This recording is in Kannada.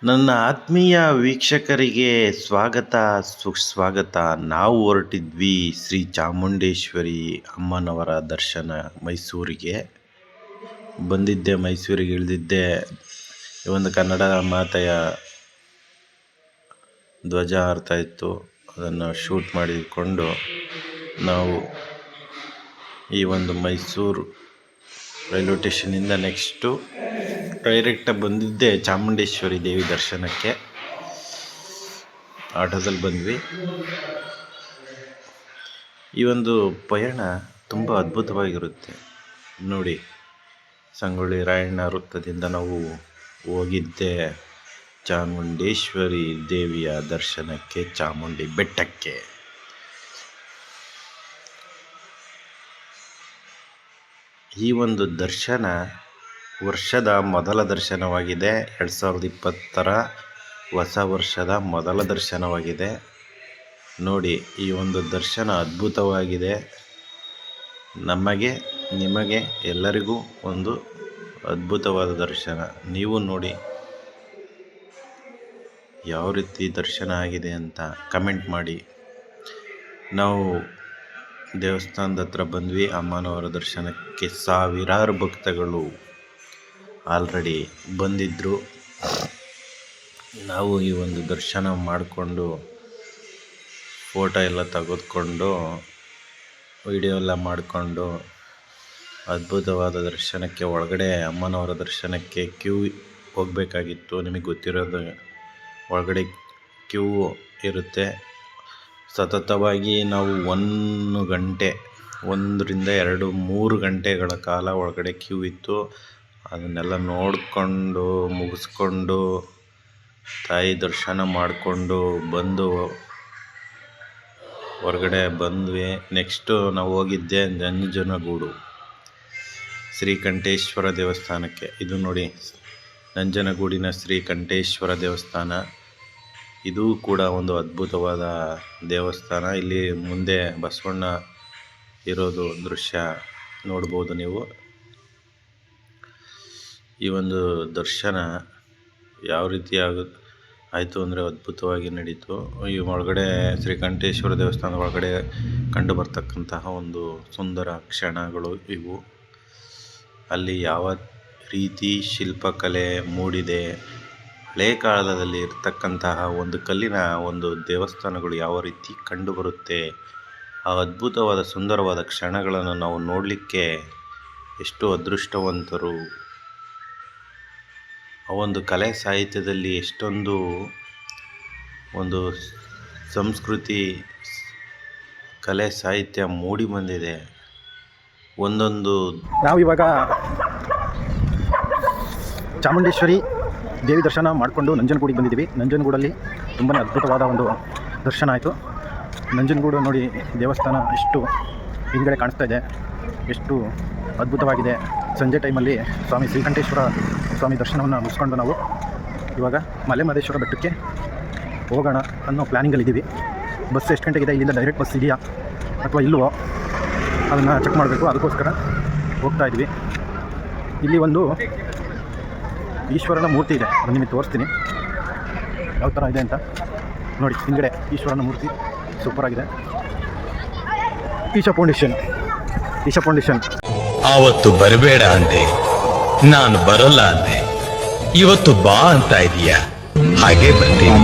ನನ್ನ ಆತ್ಮೀಯ ವೀಕ್ಷಕರಿಗೆ ಸ್ವಾಗತ ಸುಸ್ವಾಗತ. ನಾವು ಹೊರಟಿದ್ವಿ ಶ್ರೀ ಚಾಮುಂಡೇಶ್ವರಿ ಅಮ್ಮನವರ ದರ್ಶನ ಮೈಸೂರಿಗೆ ಬಂದಿದ್ದೆ. ಮೈಸೂರಿಗೆ ಇಳಿದಿದ್ದೆ. ಒಂದು ಕನ್ನಡ ಮಾತೆಯ ಧ್ವಜ ಹಾರ್ತಾ ಇತ್ತು. ಅದನ್ನು ಶೂಟ್ ಮಾಡಿಕೊಂಡು ನಾವು ಈ ಒಂದು ಮೈಸೂರು ರೈಲ್ವೆ ಸ್ಟೇಷನಿಂದ ನೆಕ್ಸ್ಟು ಡೈರೆಕ್ಟಾಗಿ ಬಂದಿದ್ದೆ ಚಾಮುಂಡೇಶ್ವರಿ ದೇವಿ ದರ್ಶನಕ್ಕೆ. ಆಟೋದಲ್ಲಿ ಬಂದ್ವಿ. ಈ ಒಂದು ಪಯಣ ತುಂಬ ಅದ್ಭುತವಾಗಿರುತ್ತೆ ನೋಡಿ. ಸಂಗೊಳ್ಳಿ ರಾಯಣ್ಣ ವೃತ್ತದಿಂದ ನಾವು ಹೋಗಿದ್ದೆ ಚಾಮುಂಡೇಶ್ವರಿ ದೇವಿಯ ದರ್ಶನಕ್ಕೆ, ಚಾಮುಂಡಿ ಬೆಟ್ಟಕ್ಕೆ. ಈ ಒಂದು ದರ್ಶನ ವರ್ಷದ ಮೊದಲ ದರ್ಶನವಾಗಿದೆ. 2020 ಹೊಸ ವರ್ಷದ ಮೊದಲ ದರ್ಶನವಾಗಿದೆ ನೋಡಿ. ಈ ಒಂದು ದರ್ಶನ ಅದ್ಭುತವಾಗಿದೆ. ನಮಗೆ, ನಿಮಗೆ, ಎಲ್ಲರಿಗೂ ಒಂದು ಅದ್ಭುತವಾದ ದರ್ಶನ. ನೀವು ನೋಡಿ ಯಾವ ರೀತಿ ದರ್ಶನ ಆಗಿದೆ ಅಂತ ಕಮೆಂಟ್ ಮಾಡಿ. ನಾವು ದೇವಸ್ಥಾನದ ಹತ್ರ ಬಂದ್ವಿ. ಅಮ್ಮನವರ ದರ್ಶನಕ್ಕೆ ಸಾವಿರಾರು ಭಕ್ತಗಳು ಆಲ್ರೆಡಿ ಬಂದಿದ್ದರು. ನಾವು ಈ ಒಂದು ದರ್ಶನ ಮಾಡಿಕೊಂಡು ಫೋಟೋ ಎಲ್ಲ ತೆಗೆದುಕೊಂಡು ವಿಡಿಯೋ ಎಲ್ಲ ಮಾಡಿಕೊಂಡು ಅದ್ಭುತವಾದ ದರ್ಶನಕ್ಕೆ ಒಳಗಡೆ ಅಮ್ಮನವರ ದರ್ಶನಕ್ಕೆ ಕ್ಯೂ ಹೋಗಬೇಕಾಗಿತ್ತು. ನಿಮಗೆ ಗೊತ್ತಿರೋದು, ಒಳಗಡೆ ಕ್ಯೂ ಇರುತ್ತೆ. ಸತತವಾಗಿ ನಾವು 1 ಗಂಟೆ, 1ರಿಂದ 2-3 ಗಂಟೆಗಳ ಕಾಲ ಒಳಗಡೆ ಕ್ಯೂ ಇತ್ತು. ಅದನ್ನೆಲ್ಲ ನೋಡಿಕೊಂಡು ಮುಗಿಸ್ಕೊಂಡು ತಾಯಿ ದರ್ಶನ ಮಾಡಿಕೊಂಡು ಬಂದು ಹೊರಗಡೆ ಬಂದ್ವಿ. ನೆಕ್ಸ್ಟು ನಾವು ಹೋಗಿದ್ದೆ ನಂಜನಗೂಡು ಶ್ರೀಕಂಠೇಶ್ವರ ದೇವಸ್ಥಾನಕ್ಕೆ. ಇದು ನೋಡಿ, ನಂಜನಗೂಡಿನ ಶ್ರೀಕಂಠೇಶ್ವರ ದೇವಸ್ಥಾನ. ಇದು ಕೂಡ ಒಂದು ಅದ್ಭುತವಾದ ದೇವಸ್ಥಾನ. ಇಲ್ಲಿ ಮುಂದೆ ಬಸವಣ್ಣ ಇರೋದು ದೃಶ್ಯ ನೋಡ್ಬೋದು ನೀವು. ಈ ಒಂದು ದರ್ಶನ ಯಾವ ರೀತಿ ಆಯಿತು ಅಂದರೆ ಅದ್ಭುತವಾಗಿ ನಡೀತು. ಈ ಒಳಗಡೆ ಶ್ರೀಕಂಠೇಶ್ವರ ದೇವಸ್ಥಾನದ ಒಳಗಡೆ ಕಂಡು ಬರ್ತಕ್ಕಂತಹ ಒಂದು ಸುಂದರ ಕ್ಷಣಗಳು ಇವು. ಅಲ್ಲಿ ಯಾವ ರೀತಿ ಶಿಲ್ಪಕಲೆ ಮೂಡಿದೆ, ಹಳೆ ಕಾಲದಲ್ಲಿ ಇರ್ತಕ್ಕಂತಹ ಒಂದು ಕಲ್ಲಿನ ಒಂದು ದೇವಸ್ಥಾನಗಳು ಯಾವ ರೀತಿ ಕಂಡುಬರುತ್ತೆ, ಆ ಅದ್ಭುತವಾದ ಸುಂದರವಾದ ಕ್ಷಣಗಳನ್ನು ನಾವು ನೋಡಲಿಕ್ಕೆ ಎಷ್ಟು ಅದೃಷ್ಟವಂತರು. ಆ ಒಂದು ಕಲೆ ಸಾಹಿತ್ಯದಲ್ಲಿ ಎಷ್ಟೊಂದು ಒಂದು ಸಂಸ್ಕೃತಿ, ಕಲೆ ಸಾಹಿತ್ಯ ಮೂಡಿ ಬಂದಿದೆ. ಒಂದೊಂದು ನಾವಿವಾಗ ಚಾಮುಂಡೇಶ್ವರಿ ದೇವಿ ದರ್ಶನ ಮಾಡಿಕೊಂಡು ನಂಜನಗೂಡಿಗೆ ಬಂದಿದ್ದೀವಿ. ನಂಜನಗೂಡಲ್ಲಿ ತುಂಬಾ ಅದ್ಭುತವಾದ ಒಂದು ದರ್ಶನ ಆಯಿತು. ನಂಜನಗೂಡು ನೋಡಿ, ದೇವಸ್ಥಾನ ಎಷ್ಟು ಹಿಂದ್ಗಡೆ ಕಾಣಿಸ್ತಾ ಇದೆ, ಎಷ್ಟು ಅದ್ಭುತವಾಗಿದೆ. ಸಂಜೆ ಟೈಮಲ್ಲಿ ಸ್ವಾಮಿ ಶ್ರೀಕಂಠೇಶ್ವರ ಸ್ವಾಮಿ ದರ್ಶನವನ್ನು ಮುಗಿಸ್ಕೊಂಡು ನಾವು ಇವಾಗ ಮಲೆ ಮಹದೇಶ್ವರ ಬೆಟ್ಟಕ್ಕೆ ಹೋಗೋಣ ಅನ್ನೋ ಪ್ಲ್ಯಾನಿಂಗಲ್ಲಿದ್ದೀವಿ. ಬಸ್ ಎಷ್ಟು ಗಂಟೆಗಿದೆ, ಇಲ್ಲಿಂದ ಡೈರೆಕ್ಟ್ ಬಸ್ ಇದೆಯಾ ಅಥವಾ ಇಲ್ಲವೋ ಅದನ್ನು ಚೆಕ್ ಮಾಡಬೇಕು. ಅದಕ್ಕೋಸ್ಕರ ಹೋಗ್ತಾ ಇದ್ವಿ. ಇಲ್ಲಿ ಒಂದು ಈಶ್ವರನ ಮೂರ್ತಿ ಇದೆ, ಅದನ್ನು ನಿಮಗೆ ತೋರಿಸ್ತೀನಿ ಯಾವ ಥರ ಇದೆ ಅಂತ ನೋಡಿ. ಹಿಂದ್ಗಡೆ ಈಶ್ವರನ ಮೂರ್ತಿ ಸೂಪರಾಗಿದೆ. ಈಶಾ ಫೌಂಡೇಶನ್. ಆವತ್ತು ಬರಬೇಡ ಅಂದೆ, ನಾನು ಬರಲ್ಲ ಅಂದೆ. ಇವತ್ತು ಬಾ ಅಂತ ಇದೀಯಾ, ಹಾಗೆ ಬರ್ತೀನಿ.